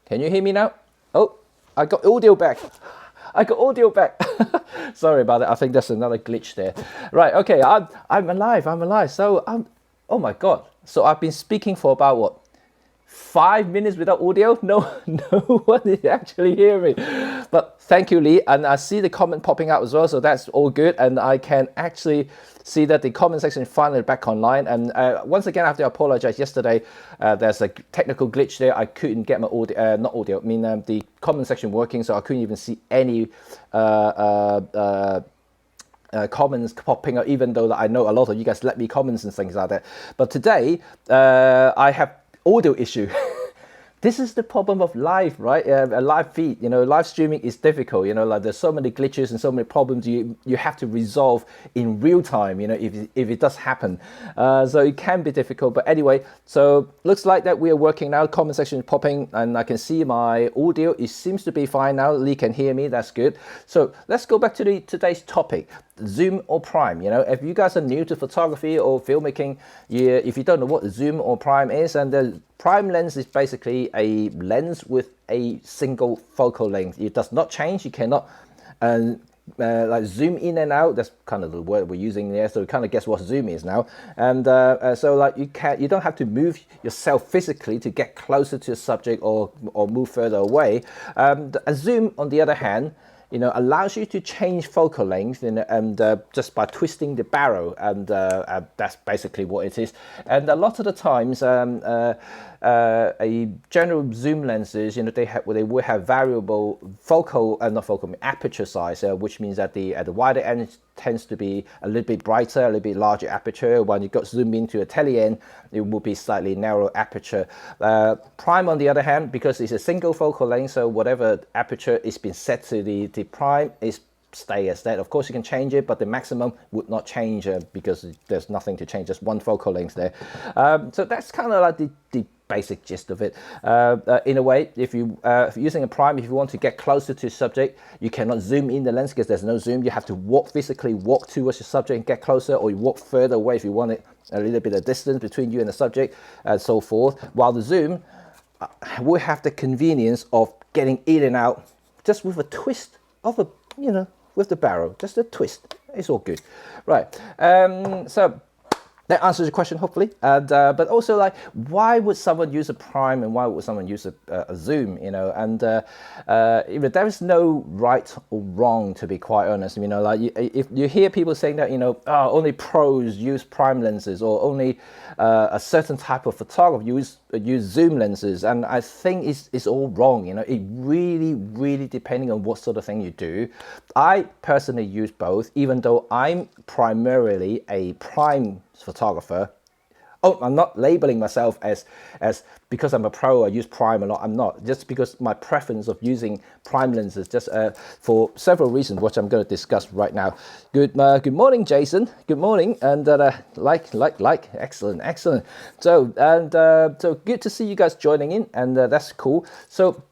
Can you hear me now? Oh, I got audio back. I got audio back. Sorry about that. I think there's another glitch there. Right, okay, I'm alive. So, oh my God. So I've been speaking for about, what, 5 minutes without audio? No, no one is actually hearing me. But thank you, Lee. And I see the comment popping out as well, so that's all good. And I can actually see that the comment section is finally back online. And once again, I have to apologize. Yesterday, there's a technical glitch there. I couldn't get my audio, not audio, I mean the comment section working, so I couldn't even see any comments popping up, even though I know a lot of you guys let me comments and things like that. But today, I have audio issue. This is the problem of live, right? A live feed, live streaming is difficult. Like there's so many glitches and so many problems you have to resolve in real time. If it does happen, so it can be difficult. But anyway, so looks like that we are working now. Comment section is popping, and I can see my audio. It seems to be fine now. Lee can hear me. That's good. So let's go back to today's topic. Zoom or prime. If you guys are new to photography or filmmaking, if you don't know what zoom or prime is, and the prime lens is basically a lens with a single focal length. It does not change. You cannot like zoom in and out. That's kind of the word we're using there, so you kind of guess what zoom is now. And so like you don't have to move yourself physically to get closer to the subject or move further away. A zoom, on the other hand, allows you to change focal length and just by twisting the barrel, and that's basically what it is. And a lot of the times, a general zoom lenses, they will have variable aperture size, which means that at the wider end tends to be a little bit brighter, a little bit larger aperture. When you got zoom into a tele end, it will be slightly narrow aperture. Prime, on the other hand, because it's a single focal length, so whatever aperture is been set to the prime is stay as that. Of course you can change it, but the maximum would not change because there's nothing to change, just one focal length there. So that's kind of like the basic gist of it. In a way, if you're using a prime, if you want to get closer to the subject, you cannot zoom in the lens because there's no zoom. You have to physically walk towards your subject and get closer, or you walk further away if you want it a little bit of distance between you and the subject, and so forth. While the zoom will have the convenience of getting in and out just with a twist of with the barrel, just a twist. It's all good, right? So that answers the question, hopefully. And but also, like, why would someone use a prime and why would someone use a zoom? And there is no right or wrong, to be quite honest. Like if you hear people saying that, only pros use prime lenses, or only a certain type of photographer use zoom lenses, and I think it's all wrong. It really depending on what sort of thing you do. I personally use both, even though I'm primarily a prime photographer. Oh, I'm not labeling myself as because I'm a pro I use prime a lot. I'm not, just because my preference of using prime lenses, just for several reasons, which I'm going to discuss right now. Good morning, Jason. Good morning, and excellent. So good to see you guys joining in, and that's cool. So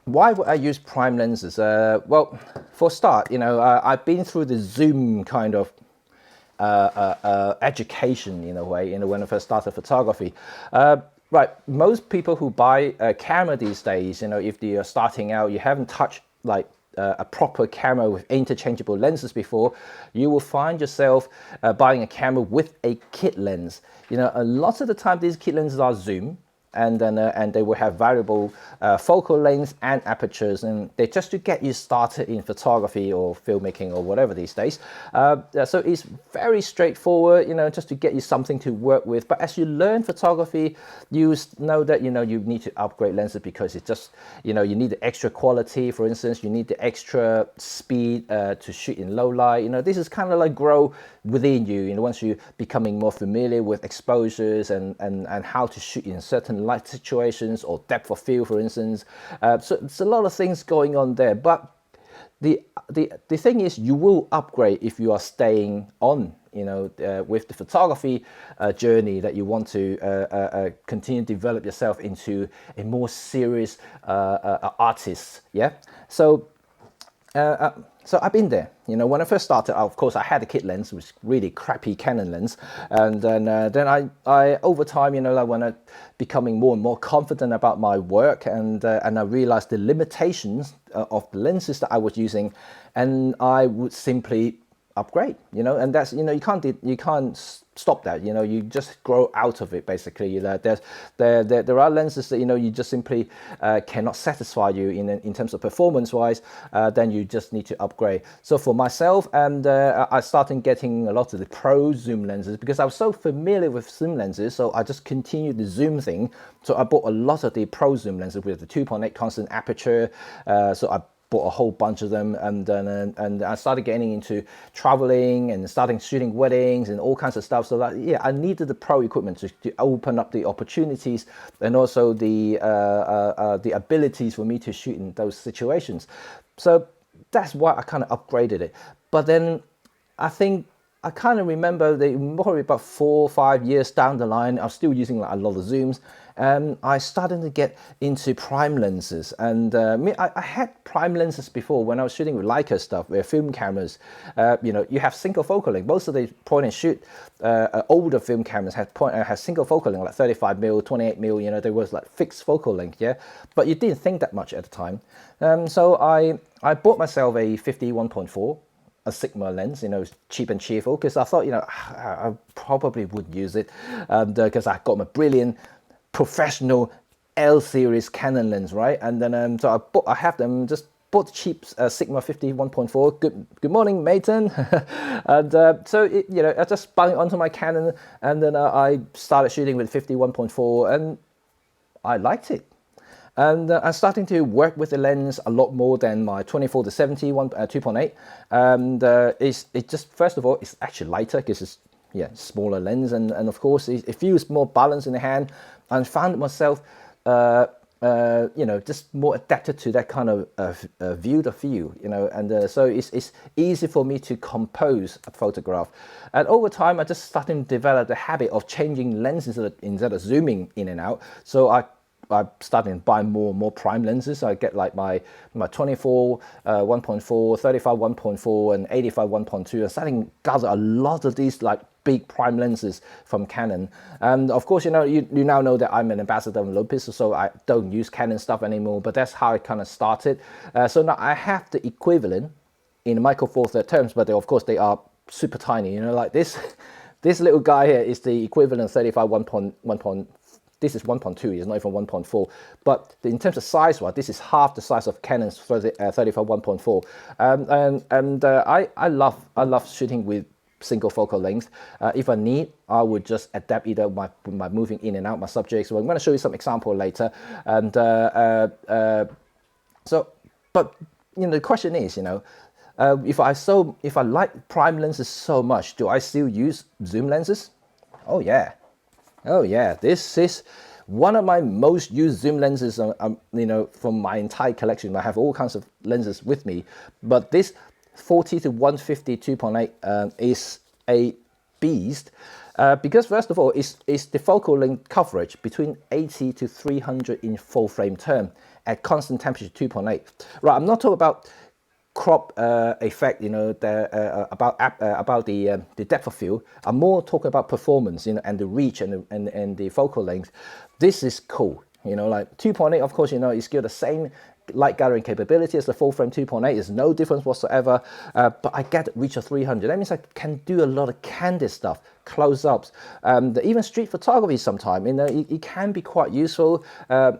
why would I use prime lenses? Well, for a start, I've been through the zoom kind of education in a way, when I first started photography. Right, most people who buy a camera these days, if they are starting out, you haven't touched like a proper camera with interchangeable lenses before, you will find yourself buying a camera with a kit lens. A lot of the time these kit lenses are zoom, and then and they will have variable focal lengths and apertures, and they're just to get you started in photography or filmmaking or whatever these days. So it's very straightforward, just to get you something to work with. But as you learn photography, you know that you need to upgrade lenses, because it's just you need the extra quality. For instance, you need the extra speed to shoot in low light. This is kind of like grow within you. Once you're becoming more familiar with exposures and how to shoot in certain light situations or depth of field, for instance. So it's a lot of things going on there. But the thing is, you will upgrade if you are staying on, with the photography journey that you want to continue to develop yourself into a more serious artist. Yeah. So So I've been there. You know, when I first started, of course, I had a kit lens, which was really crappy Canon lens, and then I over time, you know, like when I becoming more and more confident about my work, and I realized the limitations of the lenses that I was using, and I would simply upgrade, you know, and that's, you know, you can't stop that, you know, you just grow out of it basically. You know, there are lenses that, you know, you just simply cannot satisfy you in terms of performance wise, then you just need to upgrade. So for myself, and I started getting a lot of the pro zoom lenses because I was so familiar with zoom lenses, so I just continued the zoom thing. So I bought a lot of the pro zoom lenses with the 2.8 constant aperture, so I bought a whole bunch of them, and I started getting into traveling and starting shooting weddings and all kinds of stuff. So that, yeah, I needed the pro equipment to open up the opportunities and also the abilities for me to shoot in those situations. So that's why I kind of upgraded it. But then I think I kind of remember that probably about 4 or 5 years down the line, I was still using like a lot of zooms, and I started to get into prime lenses. And I had prime lenses before when I was shooting with Leica stuff, where film cameras, you know, you have single focal length. Most of the point and shoot older film cameras had single focal length, like 35mm, 28mm. You know, there was like fixed focal length, yeah. But you didn't think that much at the time. So I bought myself a 51.4. a Sigma lens, you know, cheap and cheerful, because I thought, you know, I probably would use it because I got my brilliant professional L series Canon lens, right? And then so I have them, just bought the cheap Sigma 51.4. Good morning, Maton. And so you know, I just spun it onto my Canon, and then I started shooting with 51.4, and I liked it. And I'm starting to work with the lens a lot more than my 24 to 70 2.8. And it just, first of all, it's actually lighter because it's, yeah, smaller lens, and of course it feels more balanced in the hand. And found myself you know, just more adapted to that kind of view of view, you know, and so it's easy for me to compose a photograph. And over time, I just started to develop the habit of changing lenses instead of zooming in and out. So I started to buy more prime lenses. I get like my 24 1.4, 35 1.4, and 85 1.2. I'm starting to gather a lot of these like big prime lenses from Canon. And of course, you know, you now know that I'm an ambassador of Olympus, so I don't use Canon stuff anymore, but that's how it kind of started. So now I have the equivalent in micro four thirds terms, but of course they are super tiny, you know, like this. This little guy here is the equivalent of 35 1.1. This is 1.2, it's not even 1.4. But in terms of size-wise, this is half the size of Canon's 35 1.4. And I love shooting with single focal length. If I need, I would just adapt either by moving in and out my subjects. So I'm going to show you some example later. And so, but you know, the question is, you know, if I like prime lenses so much, do I still use zoom lenses? Oh yeah. Oh yeah, this is one of my most used zoom lenses, you know, from my entire collection. I have all kinds of lenses with me, but this 40 to 150 2.8 is a beast because first of all, it's the focal length coverage between 80 to 300 in full frame term at constant temperature 2.8. Right, I'm not talking about crop effect, you know, about the depth of field. I'm more talking about performance, you know, and the reach and the focal length. This is cool, you know, like 2.8, of course, you know, it's still the same light gathering capability as the full frame 2.8. There's no difference whatsoever, but I get reach of 300. That means I can do a lot of candid stuff, close-ups, even street photography sometimes, you know, it can be quite useful,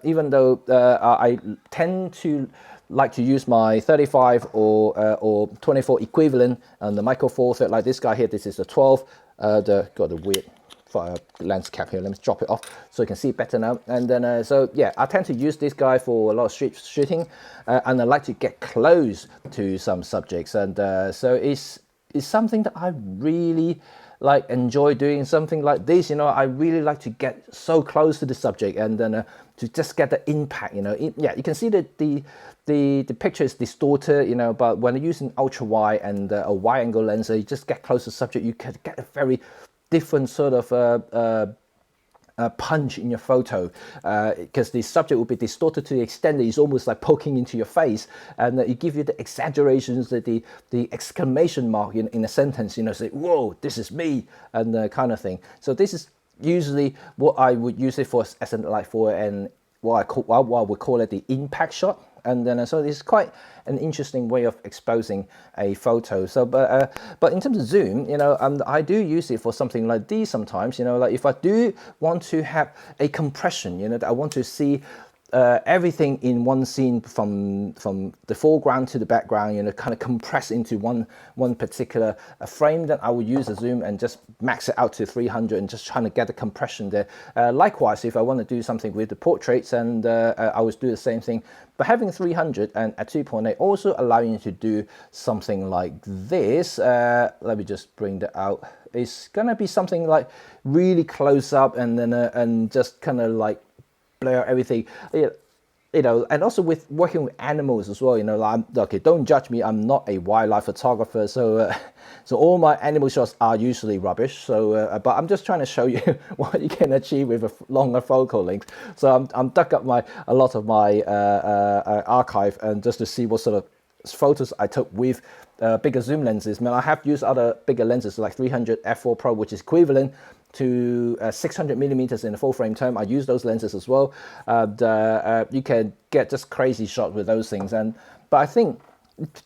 even though I tend to like to use my 35 or 24 equivalent on the micro four thirds, like this guy here. This is the 12. Got the weird lens cap here. Let me drop it off so you can see it better now. And then so yeah, I tend to use this guy for a lot of street shooting, and I like to get close to some subjects. And so it's something that I really like enjoy doing, something like this. You know, I really like to get so close to the subject, and then to just get the impact. You know, yeah, you can see that the picture is distorted, you know, but when you're using ultra wide and a wide angle lens, you just get close to the subject, you can get a very different sort of punch in your photo, because the subject will be distorted to the extent that it's almost like poking into your face, and it give you the exaggerations, the exclamation mark in a sentence, say, whoa, this is me, and kind of thing. So this is usually what I would use it for, as an like for an what I would call it the impact shot. And then so it's quite an interesting way of exposing a photo. So but in terms of zoom, I do use it for something like these sometimes. Like if I do want to have a compression, that I want to see everything in one scene from the foreground to the background, kind of compress into one particular frame, then I would use a zoom and just max it out to 300 and just trying to get the compression there. Likewise, if I want to do something with the portraits, and I would do the same thing. But having 300 and at 2.8 also allowing you to do something like this. Let me just bring that out. It's gonna be something like really close up, and then and just kind of like blur everything, and also with working with animals as well. Okay, don't judge me, I'm not a wildlife photographer, so so all my animal shots are usually rubbish. So but I'm just trying to show you what you can achieve with a longer focal length. So I'm dug up a lot of my archive, and just to see what sort of photos I took with bigger zoom lenses. I have used other bigger lenses like 300 f4 Pro, which is equivalent to 600 millimeters in the full frame term. I use those lenses as well. You can get just crazy shots with those things. But I think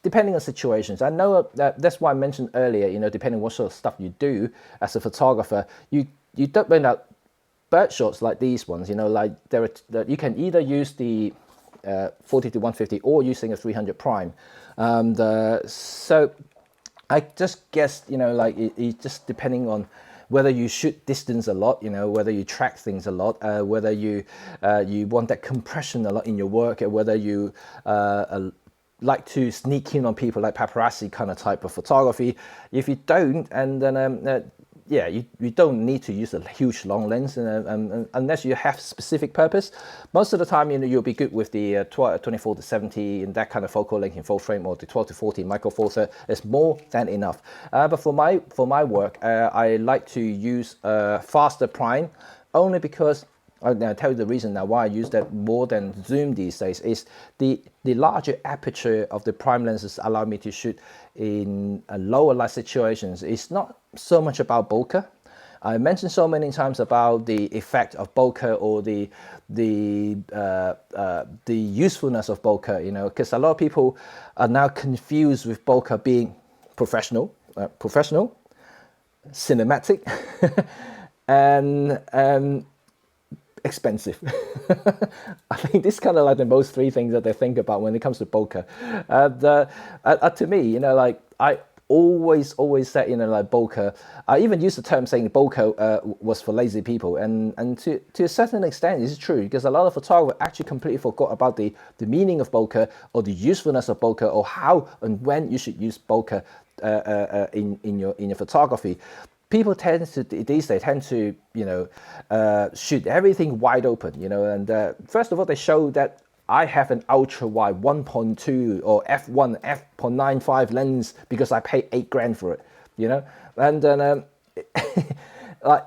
depending on situations, I know that's why I mentioned earlier, depending on what sort of stuff you do as a photographer, you don't bring out bird shots like these ones, like you can either use the 40 to 150 or using a 300 prime. So I just guess, like it's just depending on whether you shoot distance a lot, whether you track things a lot, whether you want that compression a lot in your work, or whether you like to sneak in on people, like paparazzi kind of type of photography. If you don't, and then yeah, you don't need to use a huge long lens, unless you have specific purpose. Most of the time, you'll be good with the 24 to 70 and that kind of focal length in full frame, or the 12 to 40 micro four thirds. It's more than enough. But for my work, I like to use faster prime, only because I'll tell you the reason now why I use that more than zoom these days. Is the larger aperture of the prime lenses allow me to shoot in lower light situations. It's not so much about bokeh. I mentioned so many times about the effect of bokeh, or the usefulness of bokeh. Because a lot of people are now confused with bokeh being professional, cinematic, and expensive. I think this kind of like the most three things that they think about when it comes to bokeh. To me, like I always said, like bokeh. I even used the term saying bokeh was for lazy people, and to a certain extent, it's true, because a lot of photographers actually completely forgot about the meaning of bokeh, or the usefulness of bokeh, or how and when you should use bokeh in your photography. People these days tend to shoot everything wide open, and first of all, they show that I have an ultra wide 1.2 or f1 f.95 lens because I paid $8,000 for it, and then like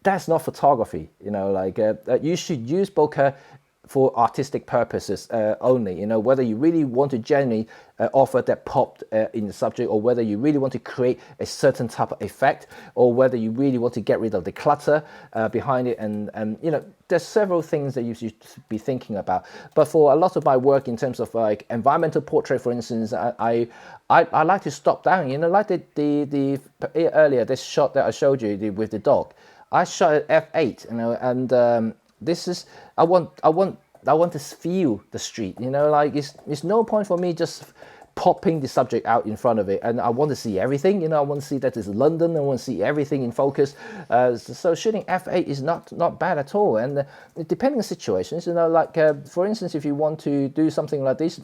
that's not photography, like you should use bokeh for artistic purposes only, whether you really want to genuinely offer that pop in the subject, or whether you really want to create a certain type of effect, or whether you really want to get rid of the clutter behind it, and there's several things that you should be thinking about. But for a lot of my work in terms of like environmental portrait, for instance, I like to stop down, like the earlier this shot that I showed you with the dog. I shot at f8, and this is I want to feel the street, like it's no point for me just popping the subject out in front of it, and I want to see everything, I want to see that it's London, I want to see everything in focus. So shooting f8 is not bad at all, and depending on situations, like for instance, if you want to do something like this,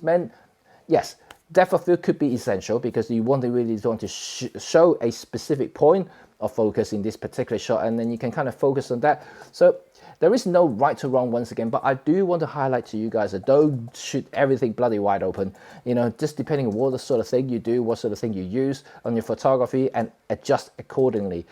yes, depth of field could be essential, because you really want to show a specific point of focus in this particular shot, and then you can kind of focus on that. So there is no right or wrong once again, but I do want to highlight to you guys that don't shoot everything bloody wide open. Just depending on what the sort of thing you do, what sort of thing you use on your photography, and adjust accordingly.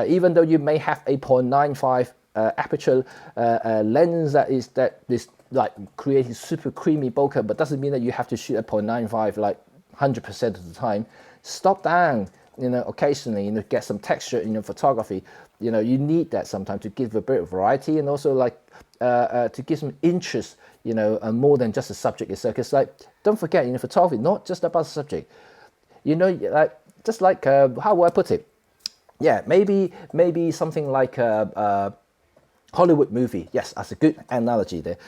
Even though you may have a 0.95 aperture lens that is like creating super creamy bokeh, but doesn't mean that you have to shoot at 0.95 like 100% of the time. Stop down, occasionally, get some texture in your photography. You need that sometimes to give a bit of variety, and also like to give some interest, more than just the subject itself. Because like, don't forget, photography not just about the subject. Like just like how would I put it? Yeah, maybe something like a Hollywood movie. Yes, that's a good analogy there.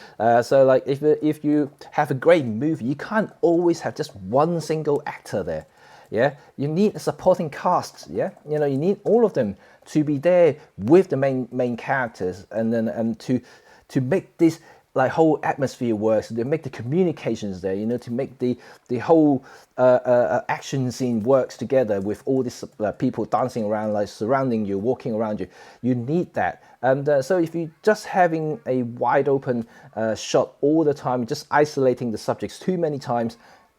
So like if you have a great movie, you can't always have just one single actor there. Yeah, you need a supporting cast. Yeah, you need all of them to be there with the main characters, and then to make this like whole atmosphere works, to make the communications there, to make the whole action scene works together with all these people dancing around, like surrounding you, walking around you. You need that. And so if you just having a wide open shot all the time, just isolating the subjects too many times,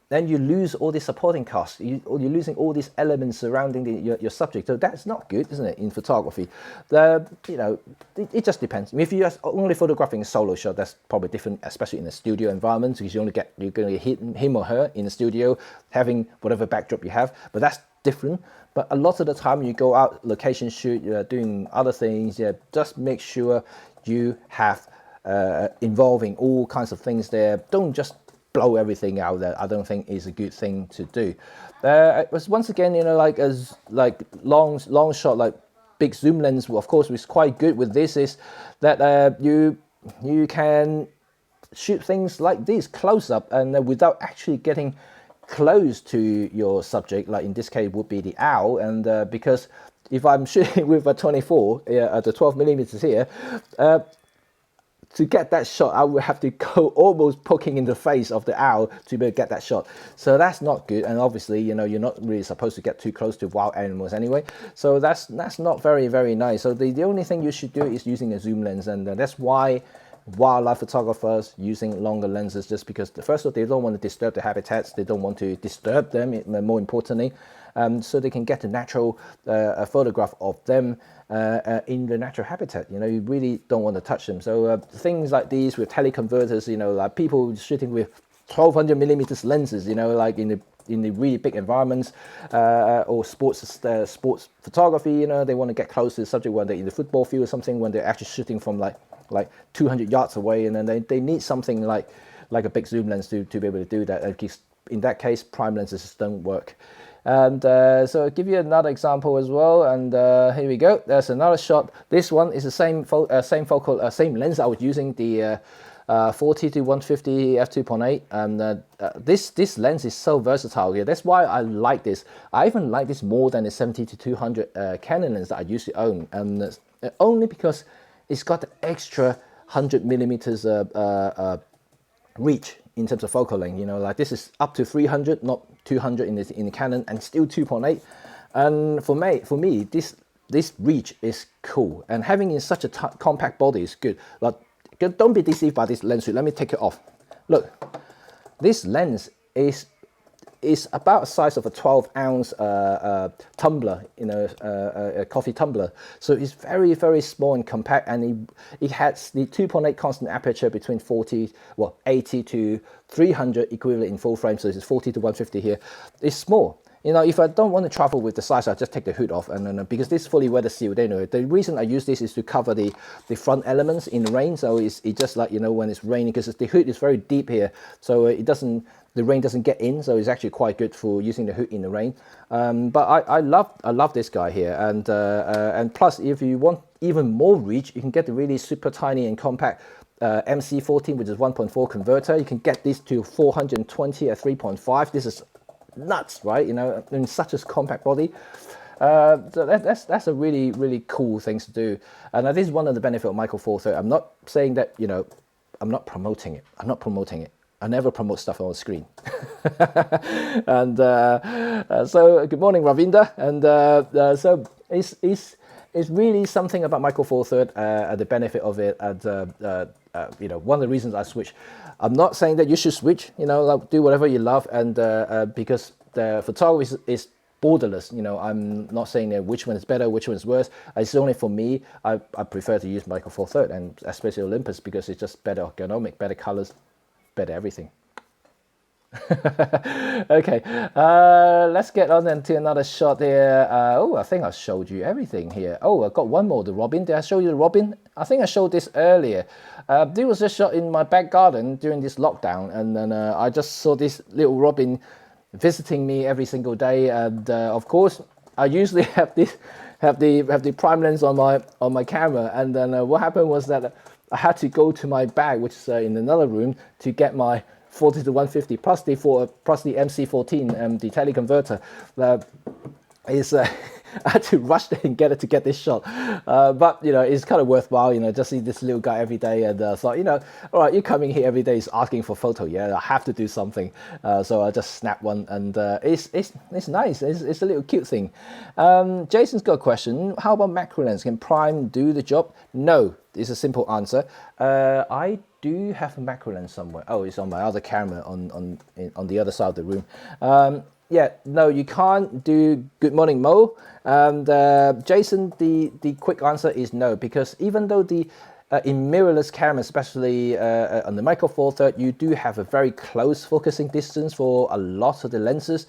then you lose all the supporting cast. You're losing all these elements surrounding your subject. So that's not good, isn't it, in photography? It just depends. If you're only photographing a solo shot, that's probably different, especially in a studio environment, because you're going to hit him or her in the studio, having whatever backdrop you have. But that's different. But a lot of the time, you go out location shoot, you're doing other things. Yeah, just make sure you have involving all kinds of things there. Don't just blow everything out there. I don't think is a good thing to do. It was once again, like long shot, like big zoom lens. Of course, was quite good with this is that you can shoot things like this close up and without actually getting close to your subject. Like in this case, would be the owl, and because if I'm shooting with a 24 at the 12 millimeters here. To get that shot, I would have to go almost poking in the face of the owl to be able to get that shot. So that's not good. And obviously, you're not really supposed to get too close to wild animals anyway. So that's not very, very nice. So the only thing you should do is using a zoom lens. And that's why wildlife photographers using longer lenses, just because first of all, they don't want to disturb the habitats. They don't want to disturb them, more importantly. So they can get a natural photograph of them in the natural habitat. You really don't want to touch them. So things like these with teleconverters, like people shooting with 1200 millimeters lenses, like in the really big environments, or sports photography, they want to get close to the subject when they're in the football field or something, when they're actually shooting from like 200 yards away, and then they need something like a big zoom lens to be able to do that. In that case, prime lenses just don't work. And so I'll give you another example as well. And here we go. There's another shot. This one is the same lens I was using, the 40 to 150 f2.8. And this lens is so versatile here. That's why I like this. I even like this more than the 70 to 200 Canon lens that I used to own. And only because it's got the extra 100 millimeters reach in terms of focal length. Like this is up to 300, not 200 in the Canon, and still 2.8. And for me, this reach is cool. And having in such a compact body is good. Like, don't be deceived by this lens. Let me take it off. Look, this lens is about the size of a 12-ounce tumbler, a coffee tumbler. So it's very, very small and compact, and it has the 2.8 constant aperture between 80 to 300 equivalent in full frame. So this is 40 to 150 here. It's small. If I don't want to travel with the size, I just take the hood off, and then because this is fully weather sealed anyway. The reason I use this is to cover the front elements in the rain. So it's just like when it's raining, because the hood is very deep here, so the rain doesn't get in. So it's actually quite good for using the hood in the rain. But I love this guy here, and plus if you want even more reach, you can get the really super tiny and compact MC14, which is 1.4 converter. You can get this to 420 at 3.5. This is nuts, right? In such a compact body. So that's a really, really cool thing to do. And this is one of the benefits of Micro Four Thirds. I'm not saying that, I'm not promoting it. I never promote stuff on the screen. And so good morning, Ravinda. And so it's really something about Micro Four Thirds, the benefit of it, and one of the reasons I switched. I'm not saying that you should switch, like do whatever you love, and because the photography is borderless. I'm not saying that which one is better, which one is worse. It's only for me. I prefer to use Micro Four Third, and especially Olympus, because it's just better ergonomic, better colors, better everything. Okay, let's get on then to another shot here. I think I showed you everything here. I got one more, the robin. Did I show you the robin? I think I showed this earlier. There was a shot in my back garden during this lockdown, and then I just saw this little robin visiting me every single day. And of course, I usually have the prime lens on my camera, and then what happened was that I had to go to my bag, which is in another room, to get my 40 to 150 plus the MC14, the teleconverter. I had to rush there and get it to get this shot, but it's kind of worthwhile. Just see this little guy every day, and thought, all right, you're coming here every day, is asking for photo. Yeah, I have to do something. So I just snapped one, and it's nice. It's a little cute thing. Jason's got a question. How about macro lens? Can prime do the job? No, it's a simple answer. I do have a macro lens somewhere. Oh, it's on my other camera on the other side of the room. Yeah, no, you can't do Good Morning Mo. And Jason, the quick answer is no, because even though in mirrorless camera, especially on the Micro Four Third, you do have a very close focusing distance for a lot of the lenses,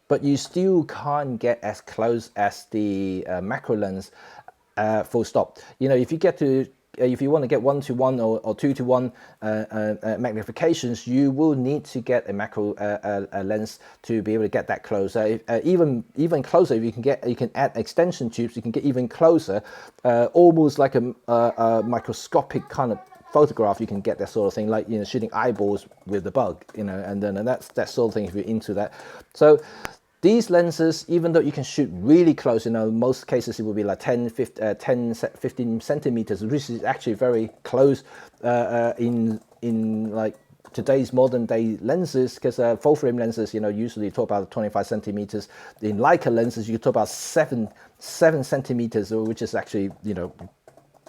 but you still can't get as close as the macro lens. Full stop. If you want to get 1:1 or 2:1 magnifications, you will need to get a macro lens to be able to get that close. Even closer, if you can add extension tubes, you can get even closer, almost like a microscopic kind of photograph. You can get that sort of thing, like shooting eyeballs with the bug, and that's that sort of thing if you're into that. So these lenses, even though you can shoot really close, most cases it will be like 10, 15 centimeters, which is actually very close in like today's modern day lenses, because full frame lenses, usually talk about 25 centimeters. In Leica lenses, you talk about 7 centimeters, which is actually,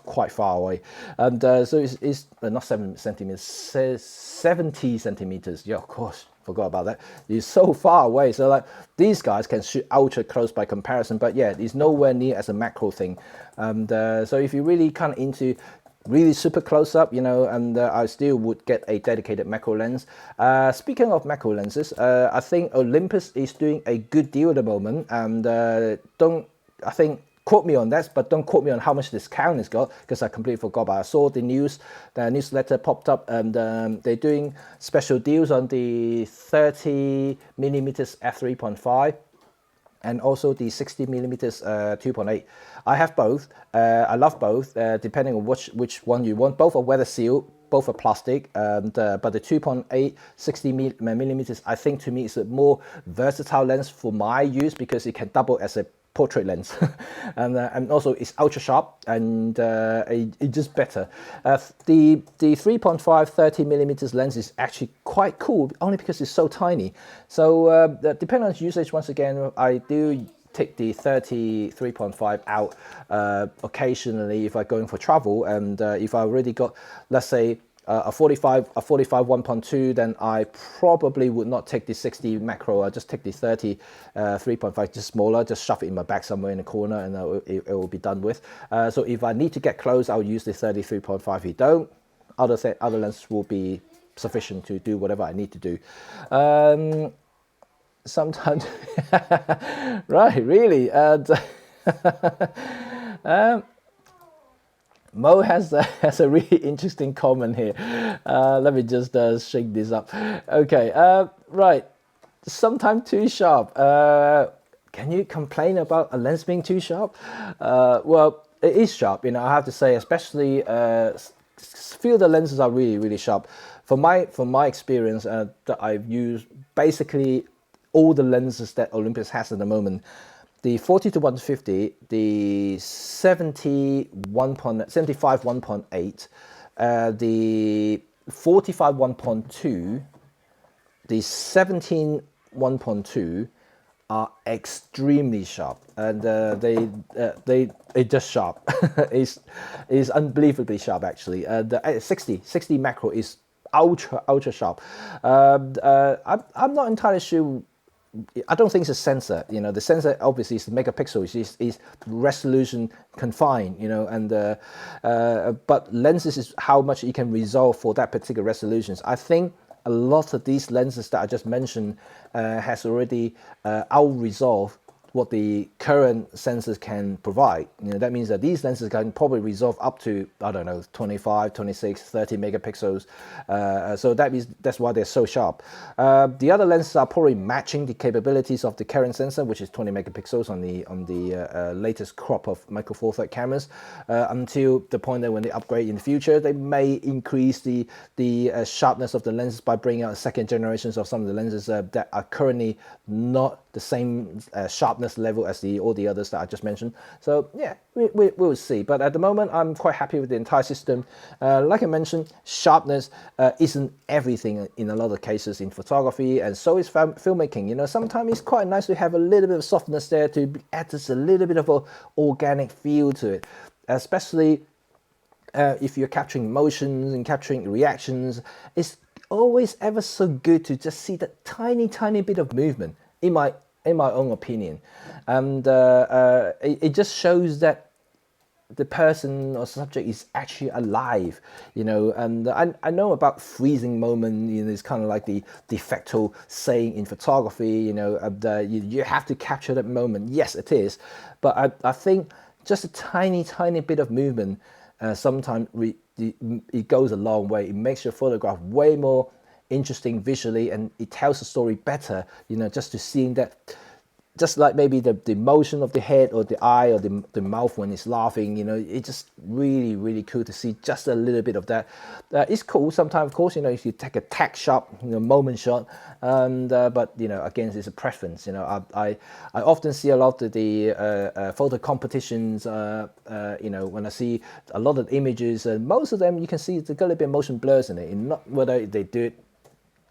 quite far away. And so it's not 7 centimeters, 70 centimeters. Yeah, of course. Forgot about that. It's so far away. So like these guys can shoot ultra close by comparison, but yeah, it's nowhere near as a macro thing. And so if you're really kind of into really super close up, and I still would get a dedicated macro lens. Speaking of macro lenses, I think Olympus is doing a good deal at the moment, and quote me on that, but don't quote me on how much discount it's got, because I completely forgot. But I saw the newsletter popped up, and they're doing special deals on the 30 millimeters f3.5 and also the 60 millimeters 2.8. I have both. I love both, depending on which one you want. Both are weather sealed. Both are plastic, but the 2.8 60 millimeters, I think, to me, is a more versatile lens for my use, because it can double as a portrait lens, and also it's ultra sharp, and it's just better. The 3.5 30 millimeters lens is actually quite cool, only because it's so tiny. So depending on usage, once again, I do take the 3.5 out occasionally if I'm going for travel, and if I already got, let's say, a 45 1.2, then I probably would not take the 60 macro. I just take the 30 3.5, just smaller, just shove it in my bag somewhere in the corner, and it will be done with. So if I need to get close, I'll use the 30 3.5. If you don't, other lenses will be sufficient to do whatever I need to do. Sometimes, right, really. Mo has a really interesting comment here. Let me just shake this up. Okay, right. Sometimes too sharp. Can you complain about a lens being too sharp? Well, it is sharp. I have to say, especially few of the lenses are really, really sharp. From my experience, that I've used basically all the lenses that Olympus has at the moment. The 40 to 150, the 75 1.8, the 45 1.2, the 17 1.2 are extremely sharp, and they just sharp. is unbelievably sharp, actually. The 60 macro is ultra sharp. I'm not entirely sure I don't think it's a sensor. The sensor obviously is megapixels, is resolution confined. And but lenses is how much you can resolve for that particular resolutions. I think a lot of these lenses that I just mentioned has already out-resolved what the current sensors can provide. That means that these lenses can probably resolve up to, I don't know, 25, 26, 30 megapixels. So that means that's why they're so sharp. The other lenses are probably matching the capabilities of the current sensor, which is 20 megapixels on the latest crop of Micro Four Third cameras, until the point that when they upgrade in the future, they may increase the sharpness of the lenses by bringing out second generations of some of the lenses that are currently not the same sharpness level as all the others that I just mentioned. So yeah, we'll see. But at the moment, I'm quite happy with the entire system. Like I mentioned, sharpness isn't everything in a lot of cases in photography, and so is filmmaking. Sometimes it's quite nice to have a little bit of softness there to add just a little bit of an organic feel to it, especially if you're capturing emotions and capturing reactions. It's always ever so good to just see that tiny bit of movement, in my own opinion. And it just shows that the person or subject is actually alive, and I know about freezing moment, it's kind of like the de facto saying in photography, you have to capture that moment. Yes, it is, but I think just a tiny bit of movement sometimes it goes a long way. It makes your photograph way more interesting visually, and it tells the story better, just to seeing that, just like maybe the motion of the head or the eye or the mouth when it's laughing, it's just really cool to see just a little bit of that. It's cool sometimes, of course, if you take a tack shot, moment shot, and but again, it's a preference. I often see a lot of the photo competitions, when I see a lot of images, and most of them you can see there's got a little bit of motion blurs in it, and not whether they do it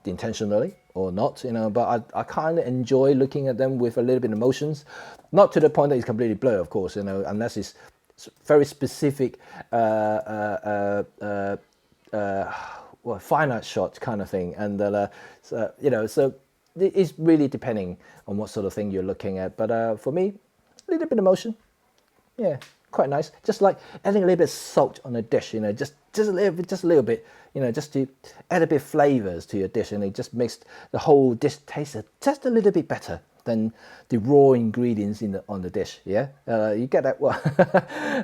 intentionally or not, but I kind of enjoy looking at them with a little bit of emotions, not to the point that it's completely blurred, of course, unless it's very specific finite shot kind of thing, and so it's really depending on what sort of thing you're looking at. But for me, a little bit of motion, yeah, quite nice. Just like adding a little bit of salt on a dish, just a little bit, just to add a bit of flavors to your dish, and it just makes the whole dish taste just a little bit better than the raw ingredients on the dish. Yeah, you get that one.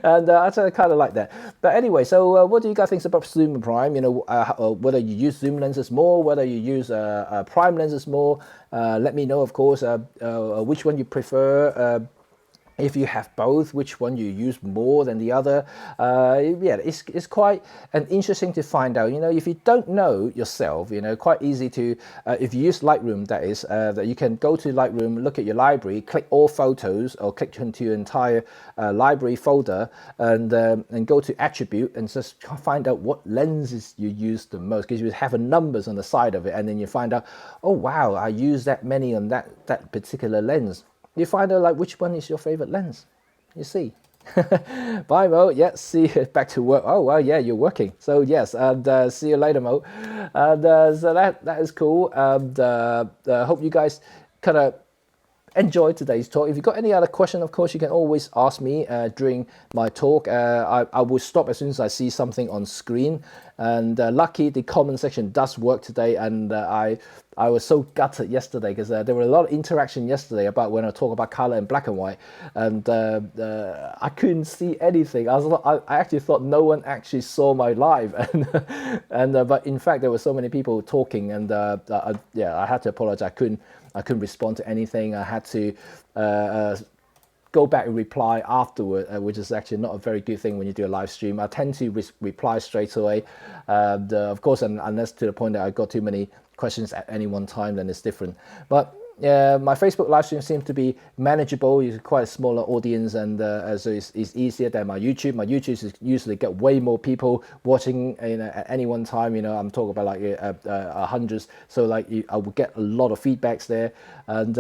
And I kind of like that. But anyway, so what do you guys think about zoom and prime? Whether you use zoom lenses more, whether you use prime lenses more. Let me know, of course, which one you prefer. If you have both, which one you use more than the other. Yeah, it's quite interesting to find out. If you don't know yourself, quite easy to, if you use Lightroom, that is, that you can go to Lightroom, look at your library, click all photos, or click into your entire library folder, and go to attribute and just find out what lenses you use the most, because you have numbers on the side of it, and then you find out, oh wow, I use that many on that particular lens. You find out like which one is your favorite lens. You see. Bye, Mo. Yeah, see you back to work. Oh well, yeah, you're working. So yes, and see you later, Mo. And so that is cool. And hope you guys kind of enjoyed today's talk. If you've got any other question, of course, you can always ask me during my talk. I will stop as soon as I see something on screen. And lucky the comment section does work today, and I was so gutted yesterday because there were a lot of interaction yesterday about when I talk about color and black and white, and I couldn't see anything. I actually thought no one actually saw my live, and but in fact there were so many people talking, and yeah, I had to apologize. I couldn't respond to anything. I had to go back and reply afterward, which is actually not a very good thing when you do a live stream. I tend to reply straight away, of course, unless to the point that I got too many questions at any one time, then it's different. But my Facebook live stream seems to be manageable. It's quite a smaller audience, and so it's easier than my YouTube. My YouTube is usually get way more people watching at any one time. I'm talking about like hundreds, so like I will get a lot of feedbacks there. And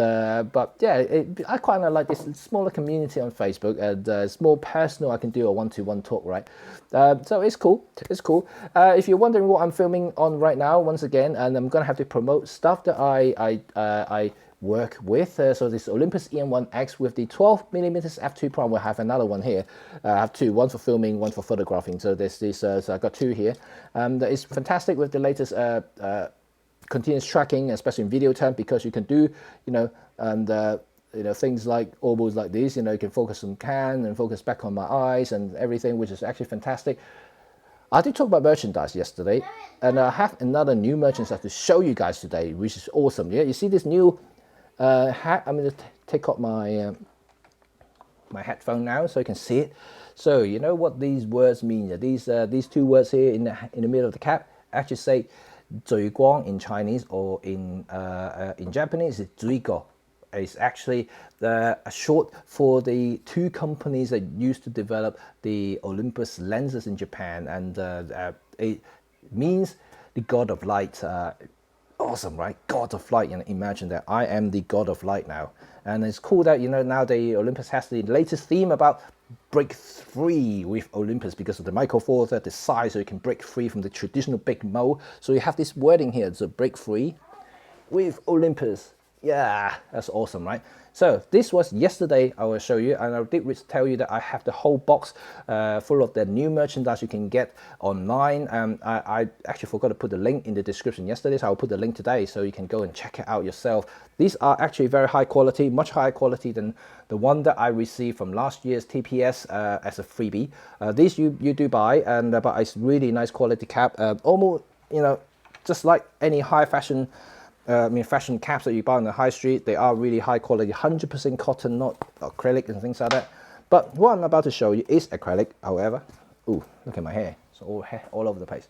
but yeah, I quite like this smaller community on Facebook, and it's more personal. I can do a one-to-one talk, right? So it's cool. It's cool. If you're wondering what I'm filming on right now, once again, and I'm gonna have to promote stuff that I work with. So this Olympus EM1X with the 12mm f2 prime. We'll have another one here. I have two, one for filming, one for photographing. So there's this, so I got two here. That is fantastic with the latest continuous tracking, especially in video term, because you can do, things like almost like this. You can focus on can and focus back on my eyes and everything, which is actually fantastic. I did talk about merchandise yesterday, and I have another new merchandise to show you guys today, which is awesome. Yeah, you see this new hat. I'm going to take off my my headphone now so you can see it. So you know what these words mean? These two words here in the middle of the cap actually say 聚光 in Chinese, or in Japanese it's 水果. It's actually a short for the two companies that used to develop the Olympus lenses in Japan, and it means the god of light. Awesome, right? God of light. Imagine that I am the god of light now, and it's cool that now the Olympus has the latest theme about break free with Olympus because of the Micro Four Thirds, the size, so you can break free from the traditional big mold. So you have this wording here, so break free with Olympus. Yeah, that's awesome, right? So this was yesterday. I will show you, and I did tell you that I have the whole box full of the new merchandise you can get online. I actually forgot to put the link in the description yesterday, so I'll put the link today so you can go and check it out yourself. These are actually very high quality, much higher quality than the one that I received from last year's TPS as a freebie. These you do buy, and but it's really nice quality cap, almost just like any high fashion. Fashion caps that you buy on the high street. They are really high quality, 100% cotton, not acrylic and things like that. But what I'm about to show you is acrylic, however. Ooh, look at my hair. It's all over the place.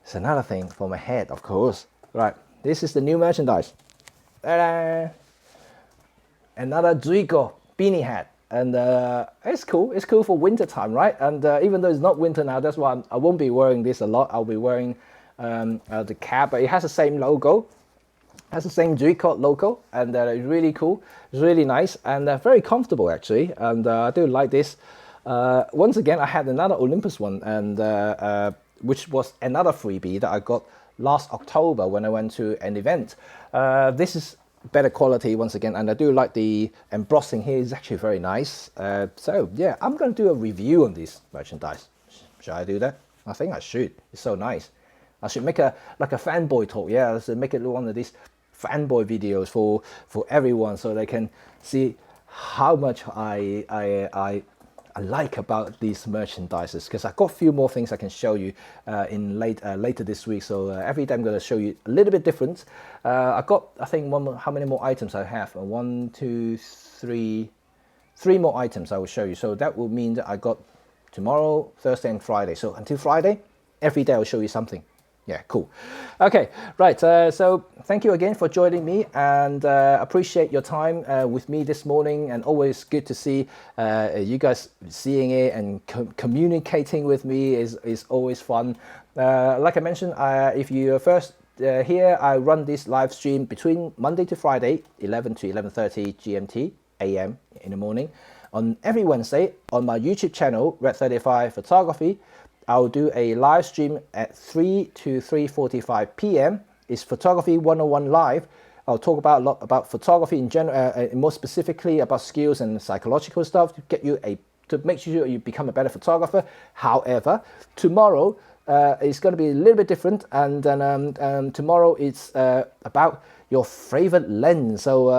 It's another thing for my head, of course. Right, this is the new merchandise. Ta-da! Another Zuiko beanie hat. And it's cool. It's cool for winter time, right? And even though it's not winter now, that's why I won't be wearing this a lot. I'll be wearing the cap, but it has the same logo, has the same Zuiko logo, and it's really cool. It's really nice and very comfortable actually, and I do like this. Once again, I had another Olympus one, and which was another freebie that I got last October when I went to an event. This is better quality once again, and I do like the embossing here. Is actually very nice. So yeah, I'm going to do a review on this merchandise. Should I do that? I think I should. It's so nice. I should make a fanboy talk. Yeah, I should make it one of these fanboy videos for everyone, so they can see how much I like about these merchandises. Because I've got a few more things I can show you in later this week. So every day I'm going to show you a little bit different. I've got, I think, how many more items I have? 1, 2, 3 more items I will show you. So that will mean that I got tomorrow, Thursday, and Friday. So until Friday, every day I'll show you something. Yeah, cool. Okay, right. So thank you again for joining me, and appreciate your time with me this morning. And always good to see you guys seeing it and communicating with me is always fun. Like I mentioned, if you're first here, I run this live stream between Monday to Friday, 11 to 11:30 GMT AM in the morning. On every Wednesday on my YouTube channel, Red35 Photography. I'll do a live stream at 3 to 3:45 p.m. It's Photography 101 Live. I'll talk about a lot about photography in general, more specifically about skills and psychological stuff to get you to make sure you become a better photographer. However, tomorrow is going to be a little bit different, and then tomorrow it's about your favorite lens. So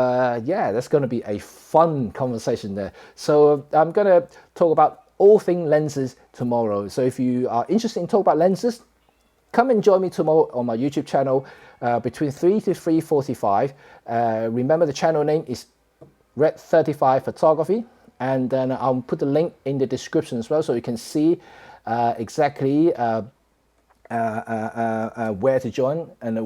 yeah, that's going to be a fun conversation there. So I'm going to talk about all things lenses tomorrow. So if you are interested in talk about lenses, come and join me tomorrow on my YouTube channel between 3 to 3:45. Remember the channel name is Red35 Photography, and then I'll put the link in the description as well, so you can see exactly where to join, and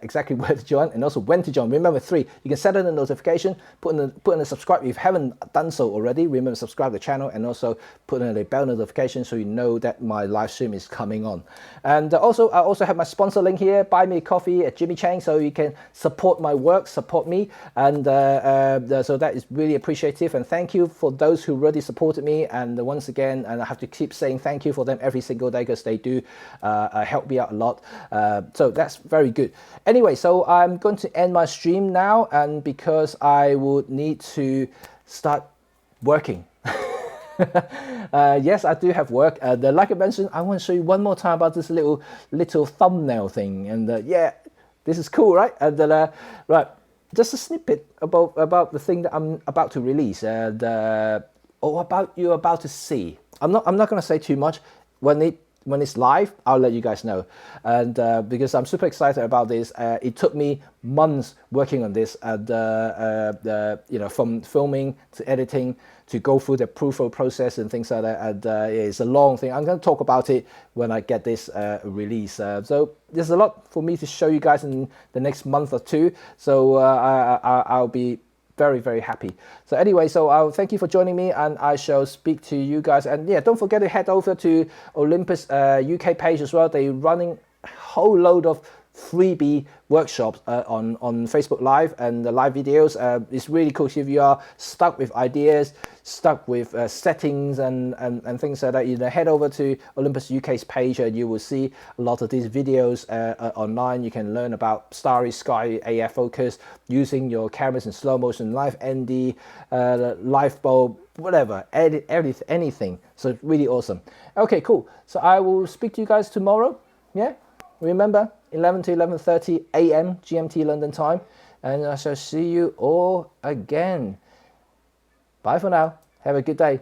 exactly where to join, and also when to join. Remember, 3, you can set in a notification, put in a subscribe if you haven't done so already. Remember, subscribe to the channel, and also put in a bell notification so you know that my live stream is coming on. And also, I also have my sponsor link here. Buy me a coffee at Jimmy Cheng, so you can support my work, support me, and so that is really appreciative. And thank you for those who already supported me. And once again, and I have to keep saying thank you for them every single day, because they do helped me out a lot. So that's very good. Anyway, so I'm going to end my stream now, and because I would need to start working. Yes, I do have work. Like I mentioned, I want to show you one more time about this little thumbnail thing, and yeah, this is cool, right? And right, just a snippet about the thing that I'm about to release, and or about you're about to see. I'm not going to say too much. When it's live, I'll let you guys know. And because I'm super excited about this, it took me months working on this, and you know, from filming to editing to go through the approval process and things like that. And it's a long thing. I'm going to talk about it when I get this release. So there's a lot for me to show you guys in the next month or two. So I'll be very, very happy. So anyway, so I'll thank you for joining me, and I shall speak to you guys. And yeah, don't forget to head over to Olympus UK page as well. They're running a whole load of freebie workshops on Facebook Live and the live videos. It's really cool. If you are stuck with ideas, stuck with settings and things like that, you know, head over to Olympus UK's page, and you will see a lot of these videos online. You can learn about starry sky AF focus, using your cameras in slow motion, live ND, live bulb, whatever, anything. So it's really awesome. Okay, cool. So I will speak to you guys tomorrow. Yeah, remember, 11 to 11:30 a.m. GMT London time, and I shall see you all again. Bye for now. Have a good day.